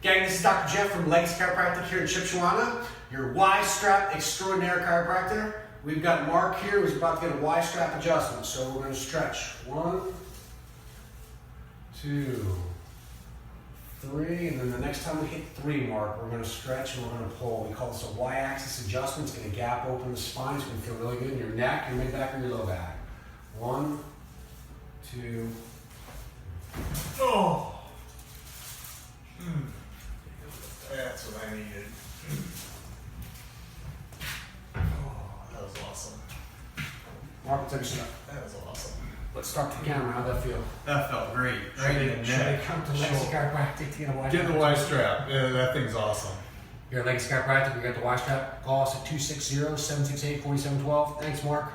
Gang, this is Dr. Jeff from Legacy Chiropractic here in Shipshewana, your Y-strap extraordinary chiropractor. We've got Mark here who's about to get a Y-strap adjustment, so we're going to stretch. 1, 2, 3, and then the next time we hit 3, Mark, we're going to stretch and we're going to pull. We call this a Y-axis adjustment. It's going to gap open the spine. It's going to feel really good in your neck, your mid-back, or your low back. 1, 2, oh. That's what I needed. Oh, that was awesome. Mark, take a step. That was awesome. Let's start the camera. How'd that feel? That felt great. Right in the Should I neck. come to Legacy Chiropractic to get a Y-strap? Get the Y strap. Yeah, that thing's awesome. Here at Legacy Chiropractic, we got the Y-strap. Call us at 260-768-4712. Thanks, Mark.